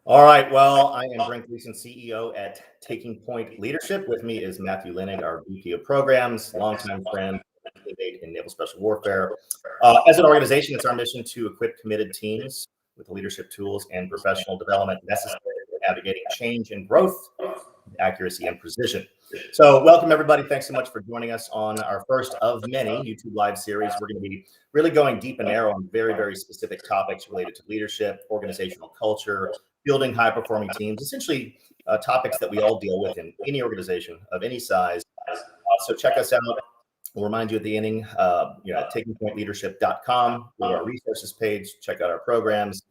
All right. Well, I am Brent Gleason, CEO at Taking Point Leadership. With me is Matthew Linnig, our VP of Programs, longtime friend, candidate in Naval Special Warfare. As an organization, it's our mission to equip committed teams with the leadership tools and professional development necessary for navigating change and growth with accuracy and precision. So welcome, everybody. Thanks so much for joining us on our first of many YouTube Live series. We're going to be really going deep and narrow on very, very specific topics related to leadership, organizational culture, building high-performing teams, essentially topics that we all deal with in any organization of any size. So check us out. We'll remind you at the ending, at takingpointleadership.com, go to our resources page, check out our programs,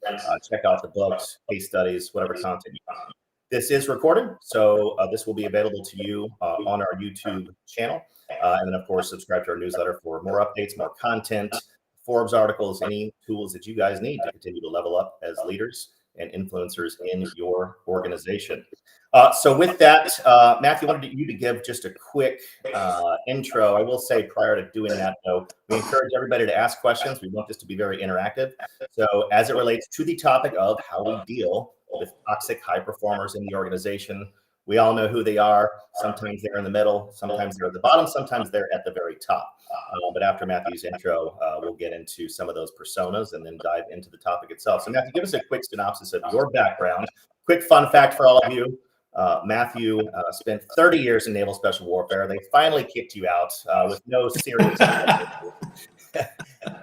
check out the books, case studies, whatever content you want. This is recorded, so this will be available to you on our YouTube channel. And then, of course, subscribe to our newsletter for more updates, more content, Forbes articles, any tools that you guys need to continue to level up as leaders and influencers in your organization. So with that, Matthew, I wanted you to give just a quick intro. I will say prior to doing that, though, we encourage everybody to ask questions. We want this to be very interactive. So as it relates to the topic of how we deal with toxic high performers in the organization, we all know who they are. Sometimes they're in the middle, sometimes they're at the bottom, sometimes they're at the very top. But after Matthew's intro, we'll get into some of those personas and then dive into the topic itself. So Matthew, give us a quick synopsis of your background. Quick fun fact for all of you. Matthew spent 30 years in Naval Special Warfare. They finally kicked you out with no serious.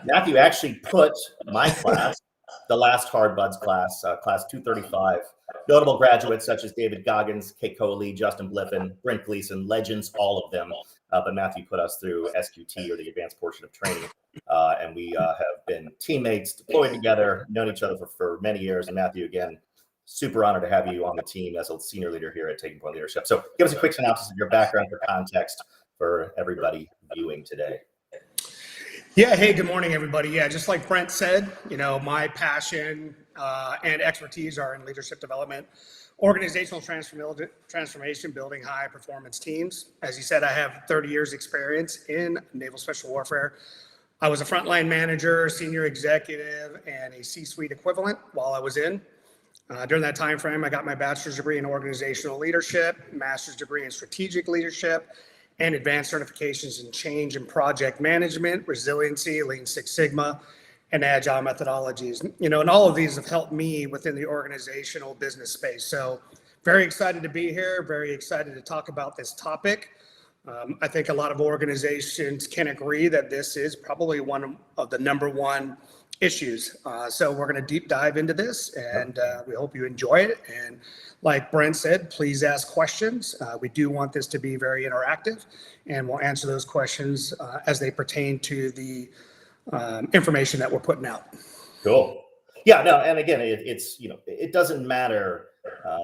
Matthew actually put my class, the last Hard Buds class, class 235, notable graduates such as David Goggins, Kate Coley, Justin Bliffen, Brent Gleason, legends, all of them. But Matthew put us through SQT, or the advanced portion of training. And we have been teammates, deployed together, known each other for many years. And Matthew, again, super honored to have you on the team as a senior leader here at Taking Point Leadership. So give us a quick synopsis of your background for context for everybody viewing today. Yeah. Hey, good morning, everybody. Yeah, just like Brent said, my passion and expertise are in leadership development, organizational transformation, building high performance teams. As you said, I have 30 years experience in Naval Special Warfare. I was a frontline manager, senior executive, and a C-suite equivalent while I was in. During that time frame, I got my bachelor's degree in organizational leadership, master's degree in strategic leadership, and advanced certifications in change and project management, resiliency, Lean Six Sigma, and agile methodologies. And all of these have helped me within the organizational business space. So very excited to be here, very excited to talk about this topic. I think a lot of organizations can agree that this is probably one of the number one issues. So we're going to deep dive into this, and we hope you enjoy it. And like Brent said, please ask questions. We do want this to be very interactive, and we'll answer those questions as they pertain to the information that we're putting out. Cool. Yeah, no, and again, it doesn't matter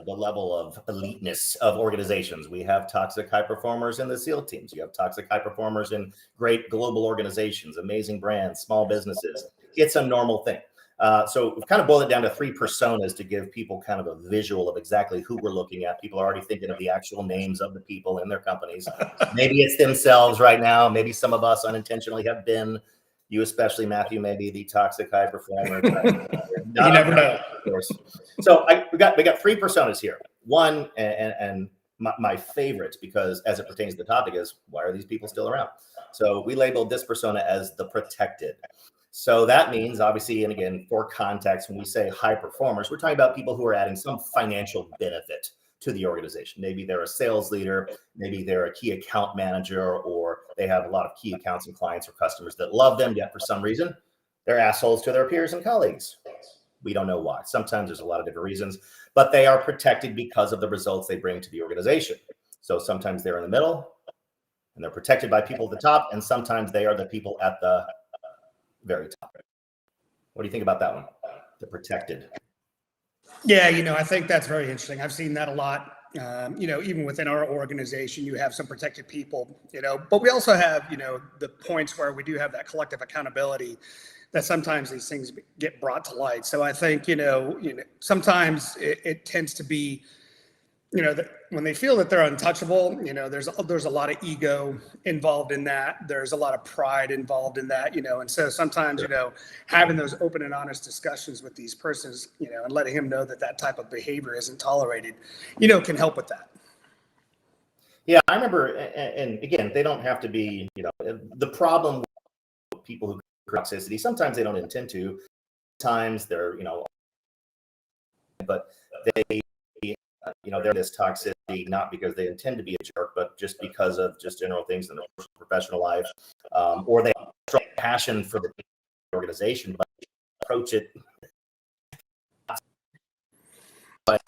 the level of eliteness of organizations. We have toxic high performers in the SEAL teams. You have toxic high performers in great global organizations, amazing brands, small businesses. It's a normal thing. So we've kind of boiled it down to three personas to give people kind of a visual of exactly who we're looking at. People are already thinking of the actual names of the people in their companies. Maybe it's themselves right now. Maybe some of us unintentionally have been. You especially, Matthew, maybe the toxic high performer. You never know. Of course. So we got three personas here. One, and my favorite, because as it pertains to the topic, is why are these people still around? So we labeled this persona as the protected. So that means, obviously, and again, for context, when we say high performers, we're talking about people who are adding some financial benefit to the organization. Maybe they're a sales leader, maybe they're a key account manager, or they have a lot of key accounts and clients or customers that love them, yet for some reason, they're assholes to their peers and colleagues. We don't know why. Sometimes there's a lot of different reasons, but they are protected because of the results they bring to the organization. So sometimes they're in the middle, and they're protected by people at the top, and sometimes they are the people at the very top. What do you think about that one? The protected. Yeah, I think that's very interesting. I've seen that a lot. Even within our organization, you have some protected people, but we also have, the points where we do have that collective accountability that sometimes these things get brought to light. So I think, sometimes it tends to be, that when they feel that they're untouchable, there's a lot of ego involved in that. There's a lot of pride involved in that, and so sometimes, having those open and honest discussions with these persons, and letting him know that that type of behavior isn't tolerated, can help with that. Yeah, I remember, and again, they don't have to be, the problem with people who create toxicity, sometimes they don't intend to, sometimes they're, but they, they're this toxicity, not because they intend to be a jerk, but just because of just general things in their professional life, or they have a strong passion for the organization, but approach it. But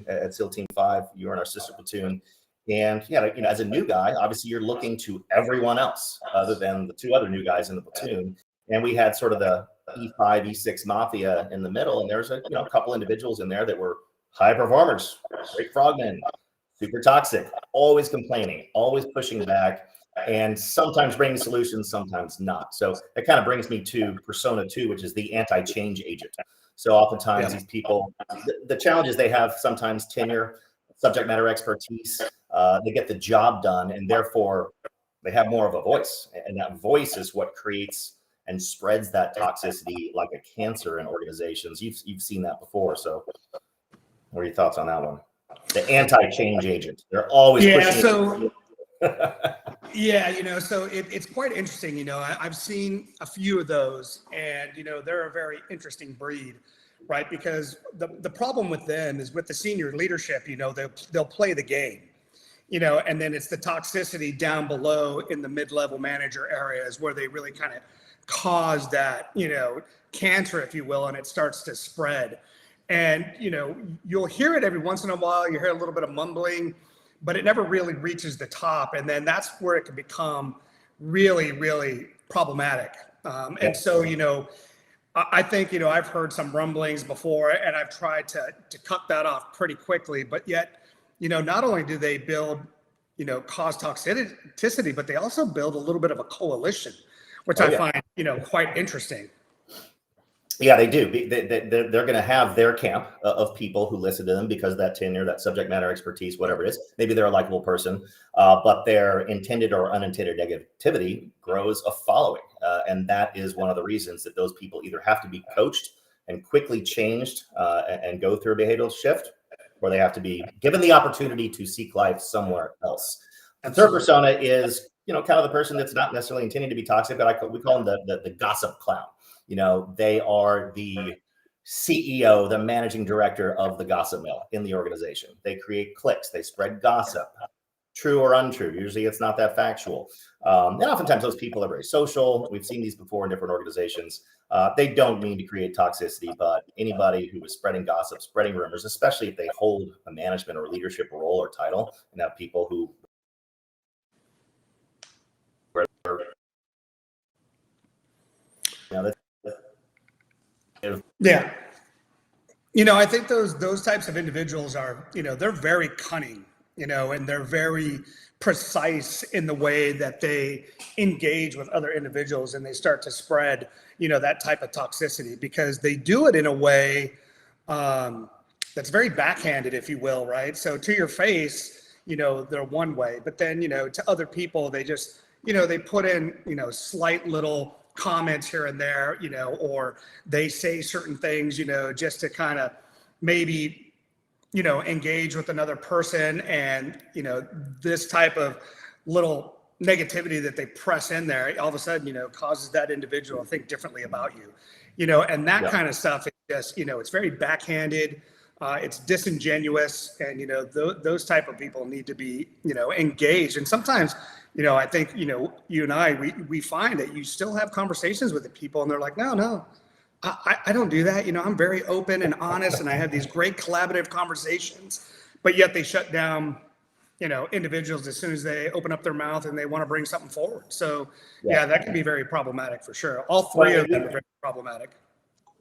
at SEAL Team 5, you were in our sister platoon. And as a new guy, obviously you're looking to everyone else other than the two other new guys in the platoon. And we had sort of the E5, E6 mafia in the middle. And there's a couple individuals in there that were high performers, great frogmen, super toxic, always complaining, always pushing back, and sometimes bringing solutions, sometimes not. So it kind of brings me to persona 2, which is the anti-change agent. So oftentimes these people, the challenges they have sometimes tenure, subject matter expertise, they get the job done, and therefore they have more of a voice. And that voice is what creates and spreads that toxicity like a cancer in organizations. You've seen that before. So what are your thoughts on that one? The anti-change agent. They're always pushing. So it's quite interesting. I've seen a few of those, and they're a very interesting breed, right? Because the problem with them is with the senior leadership, they'll play the game, and then it's the toxicity down below in the mid-level manager areas where they really kind of cause that, cancer, if you will, and it starts to spread. And, you'll hear it every once in a while. You hear a little bit of mumbling, but it never really reaches the top. And then that's where it can become really, really problematic. And so, I think, I've heard some rumblings before, and I've tried to cut that off pretty quickly. But yet, not only do they build, cause toxicity, but they also build a little bit of a coalition, which I find, quite interesting. Yeah, they do. They're going to have their camp of people who listen to them because of that tenure, that subject matter expertise, whatever it is. Maybe they're a likable person, but their intended or unintended negativity grows a following. And that is one of the reasons that those people either have to be coached and quickly changed and go through a behavioral shift, or they have to be given the opportunity to seek life somewhere else. The third persona is, kind of the person that's not necessarily intending to be toxic, but we call them the gossip clown. They are the CEO, the managing director of the gossip mill in the organization. They create cliques. They spread gossip, true or untrue. Usually it's not that factual. And oftentimes those people are very social. We've seen these before in different organizations. They don't mean to create toxicity, but anybody who is spreading gossip, spreading rumors, especially if they hold a management or leadership role or title, and have people who Yeah. I think those types of individuals are, they're very cunning, and they're very precise in the way that they engage with other individuals, and they start to spread, that type of toxicity because they do it in a way that's very backhanded, if you will, right? So to your face, they're one way, but then, to other people, they just, they put in, slight little comments here and there, or they say certain things, just to kind of maybe, engage with another person. And, this type of little negativity that they press in there, all of a sudden, causes that individual to think differently about you, and that kind of stuff is just, it's very backhanded. It's disingenuous, and those type of people need to be engaged. And sometimes I think you and I we find that you still have conversations with the people, and they're like, no, I don't do that. I'm very open and honest, and I have these great collaborative conversations, but yet they shut down individuals as soon as they open up their mouth and they want to bring something forward. So yeah, that can be very problematic for sure. All three of them are very problematic.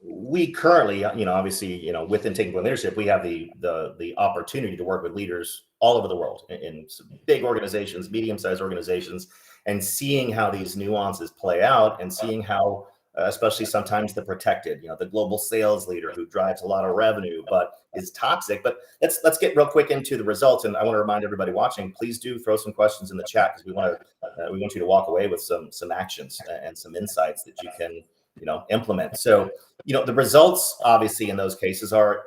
We currently, obviously, within Taking Point Leadership, we have the opportunity to work with leaders all over the world in some big organizations, medium-sized organizations, and seeing how these nuances play out, and seeing how especially sometimes the protected, the global sales leader who drives a lot of revenue, but is toxic. But let's get real quick into the results. And I want to remind everybody watching, please do throw some questions in the chat, because we want you to walk away with some actions and some insights that you can, implement. So, the results obviously in those cases are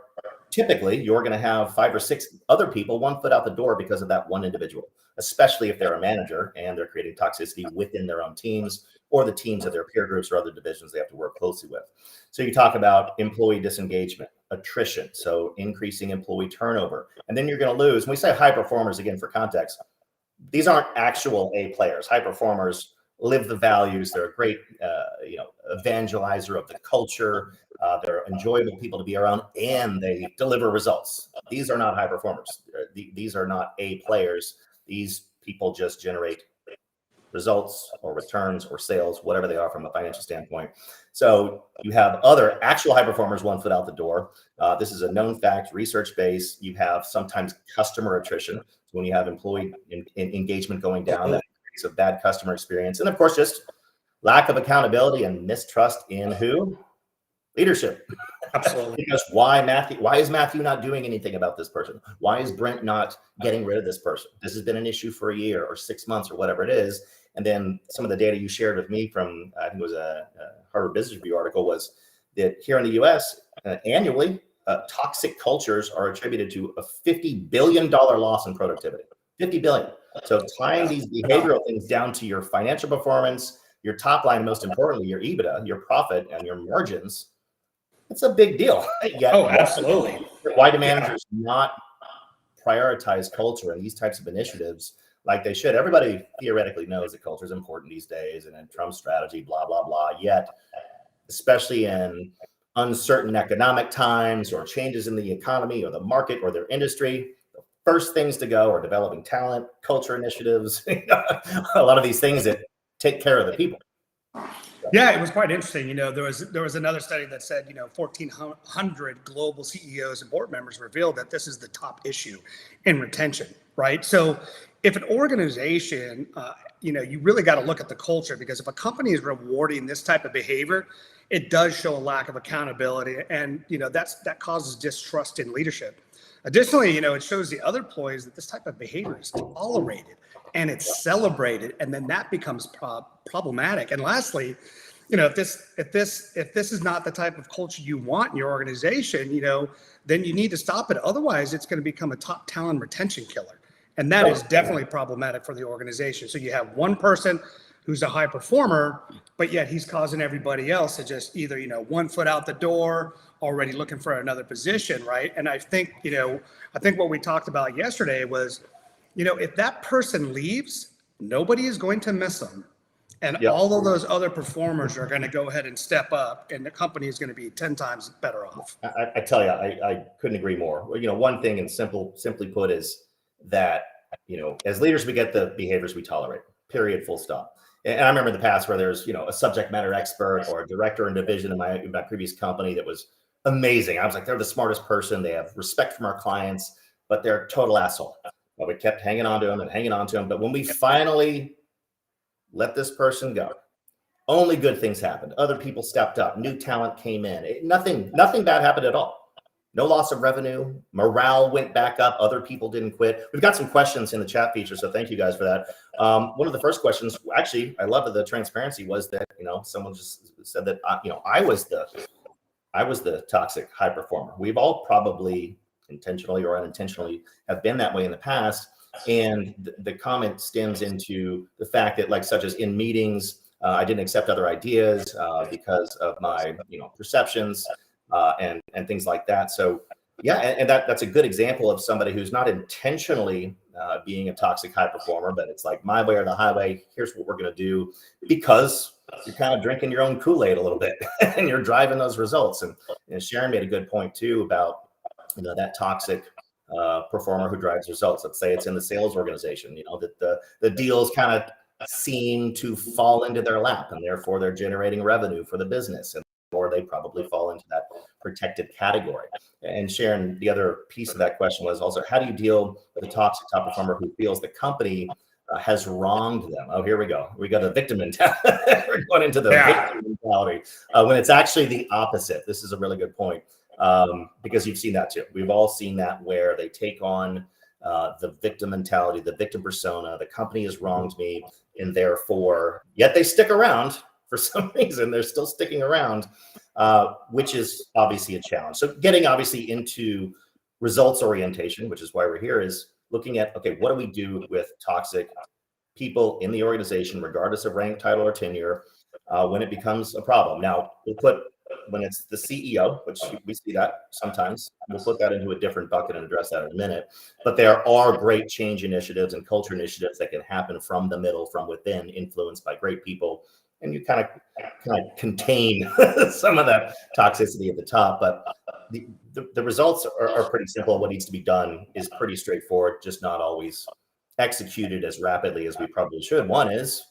typically you're going to have 5 or 6 other people 1 foot out the door because of that one individual, especially if they're a manager and they're creating toxicity within their own teams or the teams of their peer groups or other divisions they have to work closely with. So you talk about employee disengagement, attrition, so increasing employee turnover, and then you're going to lose. When we say high performers, again, for context, these aren't actual A players. High performers live the values. They're a great, evangelizer of the culture. They're enjoyable people to be around, and they deliver results. These are not high performers. These are not A players. These people just generate results or returns or sales, whatever they are from a financial standpoint. So you have other actual high performers 1 foot out the door. This is a known fact, research based. You have sometimes customer attrition. So when you have employee engagement going down, that creates a bad customer experience. And of course, just lack of accountability and mistrust in who? Leadership. Absolutely. Because why is Matthew not doing anything about this person? Why is Brent not getting rid of this person? This has been an issue for a year or 6 months or whatever it is. And then some of the data you shared with me from, I think it was a Harvard Business Review article, was that here in the US, annually, toxic cultures are attributed to a $50 billion loss in productivity. 50 billion. So tying these behavioral things down to your financial performance, your top line, most importantly, your EBITDA, your profit, and your margins, it's a big deal. Absolutely. Why do managers not prioritize culture and these types of initiatives like they should? Everybody theoretically knows that culture is important these days, and in Trump's strategy, blah, blah, blah. Yet, especially in uncertain economic times or changes in the economy or the market or their industry, the first things to go are developing talent, culture initiatives, a lot of these things that take care of the people. Yeah, it was quite interesting. There was another study that said, 1,400 global CEOs and board members revealed that this is the top issue in retention, right? So if an organization, you really got to look at the culture, because if a company is rewarding this type of behavior, it does show a lack of accountability, and that causes distrust in leadership. Additionally, it shows the other employees that this type of behavior is tolerated and it's celebrated, and then that becomes problematic. And lastly, if this is not the type of culture you want in your organization, then you need to stop it. Otherwise, it's going to become a top talent retention killer, and that is definitely problematic for the organization. So you have one person who's a high performer, but yet he's causing everybody else to just either 1 foot out the door, already looking for another position, right? And I think what we talked about yesterday was, if that person leaves, nobody is going to miss them. And all of those other performers are going to go ahead and step up, and the company is going to be 10 times better off. I tell you, I couldn't agree more. One thing, and simply put, is that, as leaders, we get the behaviors we tolerate, period, full stop. And I remember in the past where there's, a subject matter expert or a director in division in my previous company that was amazing. I was like, they're the smartest person. They have respect from our clients, but they're a total asshole. But we kept hanging on to him. But when we finally let this person go, only good things happened. Other people stepped up. New talent came in. Nothing bad happened at all. No loss of revenue. Morale went back up. Other people didn't quit. We've got some questions in the chat feature, so thank you guys for that. One of the first questions, actually, I love the transparency, was that someone just said that I was the toxic high performer. We've all probably intentionally or unintentionally have been that way in the past. And the comment stems into the fact that, such as in meetings, I didn't accept other ideas because of my, perceptions and things like that. So yeah, and that's a good example of somebody who's not intentionally being a toxic high performer, but it's like my way or the highway. Here's what we're going to do, because you're kind of drinking your own Kool-Aid a little bit and you're driving those results. And Sharon made a good point too about that toxic performer who drives results. Let's say it's in the sales organization, that the deals kind of seem to fall into their lap, and therefore they're generating revenue for the business, and or they probably fall into that protected category. And Sharon, the other piece of that question was also, how do you deal with a toxic top performer who feels the company has wronged them. Oh, here we go. We got a victim mentality. We're going into the victim mentality when it's actually the opposite. This is a really good point because you've seen that too. We've all seen that where they take on the victim mentality, the victim persona. The company has wronged me, and therefore, yet they stick around for some reason. They're still sticking around, which is obviously a challenge. So getting obviously into results orientation, which is why we're here, is looking at, okay, what do we do with toxic people in the organization, regardless of rank, title, or tenure, when it becomes a problem? Now, when it's the CEO, which we see that sometimes, we'll put that into a different bucket and address that in a minute. But there are great change initiatives and culture initiatives that can happen from the middle, from within, influenced by great people. And you kind of contain some of that toxicity at the top. But the results are pretty simple. What needs to be done is pretty straightforward, just not always executed as rapidly as we probably should. One is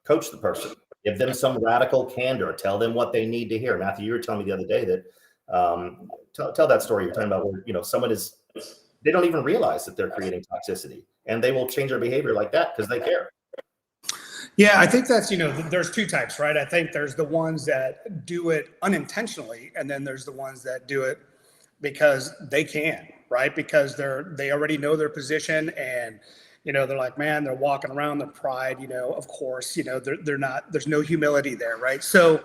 coach the person. Give them some radical candor. Tell them what they need to hear. Matthew, you were telling me the other day that tell that story. You're talking about where someone is, they don't even realize that they're creating toxicity, and they will change their behavior like that because they care. Yeah, I think that's, there's two types, right? I think there's the ones that do it unintentionally, and then there's the ones that do it because they can, right? Because they already know their position, and they're like, man, they're walking around their pride, of course, they're not, there's no humility there, right? So,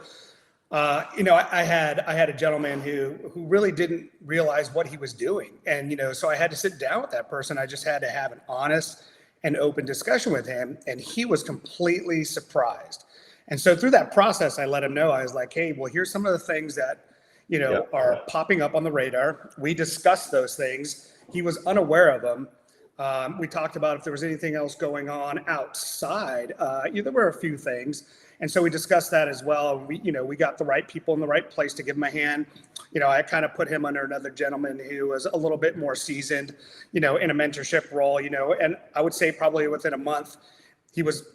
I had a gentleman who really didn't realize what he was doing. And, so I had to sit down with that person. I just had to have an honest and open discussion with him. And he was completely surprised. And so through that process, I let him know, I was like, hey, well, here's some of the things that, are popping up on the radar. We discussed those things. He was unaware of them. We talked about if there was anything else going on outside. There were a few things. And so we discussed that as well. We got the right people in the right place to give him a hand. I kind of put him under another gentleman who was a little bit more seasoned, in a mentorship role, and I would say probably within a month, he was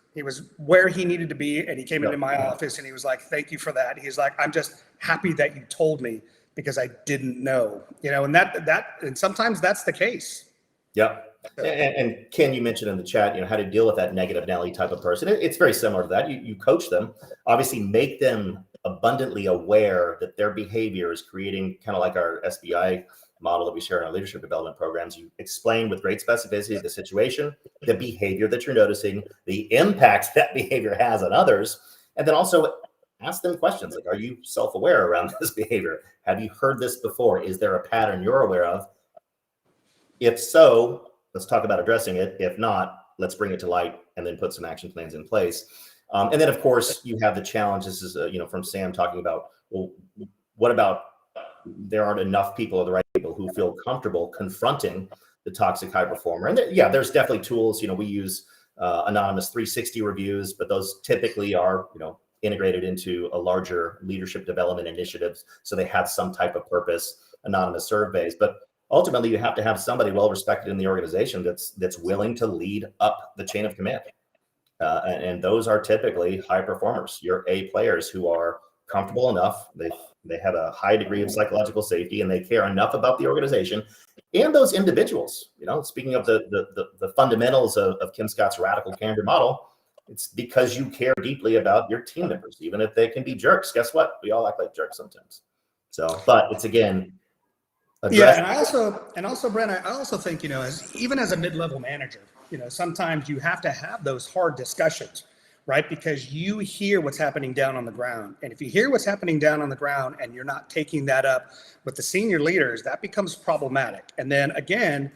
where he needed to be. And he came into my office and he was like, thank you for that. He's like, I'm just happy that you told me because I didn't know, and and sometimes that's the case. Yep. And Ken, you mentioned in the chat, how to deal with that negative Nelly type of person. It's very similar to that. You coach them, obviously make them abundantly aware that their behavior is creating, kind of like our SBI model that we share in our leadership development programs. You explain with great specificity the situation, the behavior that you're noticing, the impact that behavior has on others, and then also ask them questions like, are you self-aware around this behavior? Have you heard this before? Is there a pattern you're aware of? If so, let's talk about addressing it. If not, let's bring it to light and then put some action plans in place. And then, of course, you have the challenge. This is, from Sam talking about, well, what about there aren't enough people or the right people who feel comfortable confronting the toxic high performer? And there's definitely tools. We use anonymous 360 reviews, but those typically are, integrated into a larger leadership development initiatives. So they have some type of purpose, anonymous surveys. But ultimately, you have to have somebody well-respected in the organization that's willing to lead up the chain of command. And those are typically high performers, your A players who are comfortable enough. They have a high degree of psychological safety, and they care enough about the organization and those individuals. Speaking of the fundamentals of Kim Scott's radical candor model, it's because you care deeply about your team members, even if they can be jerks. Guess what? We all act like jerks sometimes. So, but it's again, and I also, Brent, I also think, even as a mid-level manager, sometimes you have to have those hard discussions, right? Because you hear what's happening down on the ground. And if you hear what's happening down on the ground and you're not taking that up with the senior leaders, that becomes problematic. And then again,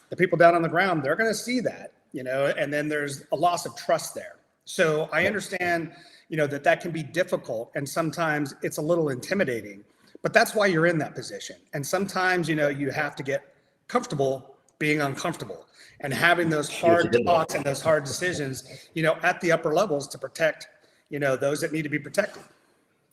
the people down on the ground, they're going to see that, and then there's a loss of trust there. So I understand, that can be difficult, and sometimes it's a little intimidating. But that's why you're in that position. And sometimes, you have to get comfortable being uncomfortable and having those hard talks and those hard decisions, at the upper levels to protect, those that need to be protected.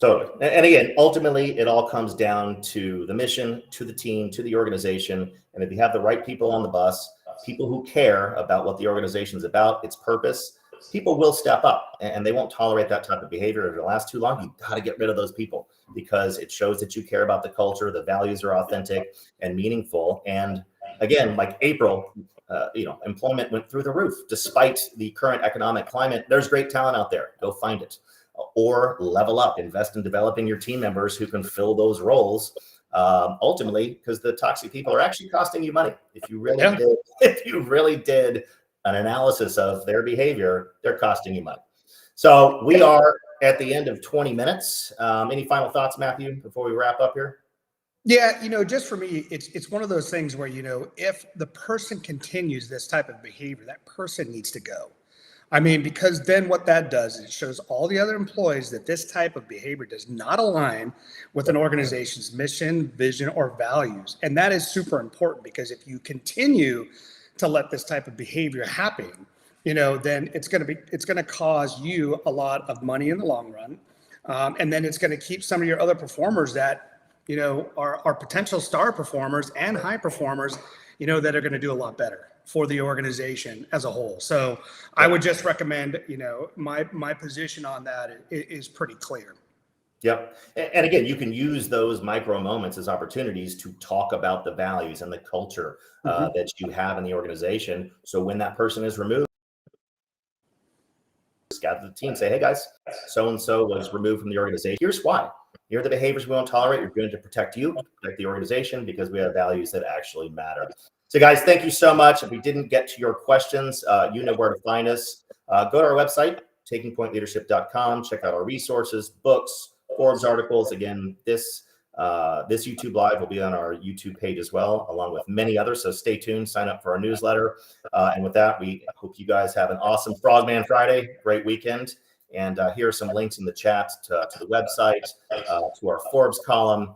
Totally. And again, ultimately, it all comes down to the mission, to the team, to the organization. And if you have the right people on the bus, people who care about what the organization is about, its purpose, people will step up and they won't tolerate that type of behavior. If it lasts too long, you've got to get rid of those people because it shows that you care about the culture, the values are authentic and meaningful. And again, like April, employment went through the roof despite the current economic climate. There's great talent out there. Go find it, or level up, invest in developing your team members who can fill those roles. Ultimately, because the toxic people are actually costing you money. If you really did an analysis of their behavior, they're costing you money. So we are at the end of 20 minutes. Any final thoughts, Matthew, before we wrap up here? Yeah, just for me, it's one of those things where, if the person continues this type of behavior, that person needs to go. I mean, because then what that does is it shows all the other employees that this type of behavior does not align with an organization's mission, vision, or values. And that is super important, because if you continue to let this type of behavior happen, then it's going to cause you a lot of money in the long run. And then it's going to keep some of your other performers that, are potential star performers and high performers, that are going to do a lot better for the organization as a whole. So I would just recommend, my position on that is pretty clear. Yep. And again, you can use those micro moments as opportunities to talk about the values and the culture that you have in the organization. So when that person is removed, gather the team, say, hey guys, so-and-so was removed from the organization. Here's why. Here are the behaviors we won't tolerate. You're doing it to protect you, protect the organization, because we have values that actually matter. So guys, thank you so much. If we didn't get to your questions, you know where to find us. Go to our website, takingpointleadership.com. Check out our resources, books, Forbes articles. Again, this YouTube live will be on our YouTube page as well, along with many others. So stay tuned, sign up for our newsletter. And with that, we hope you guys have an awesome Frogman Friday, great weekend. And here are some links in the chat to the website, to our Forbes column.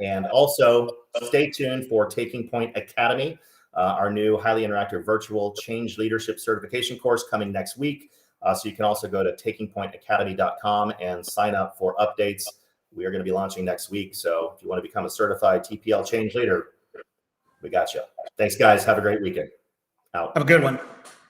And also stay tuned for Taking Point Academy, our new highly interactive virtual change leadership certification course coming next week. So you can also go to takingpointacademy.com and sign up for updates. We are going to be launching next week. So if you want to become a certified TPL change leader, we got you. Thanks, guys. Have a great weekend. Out. Have a good one.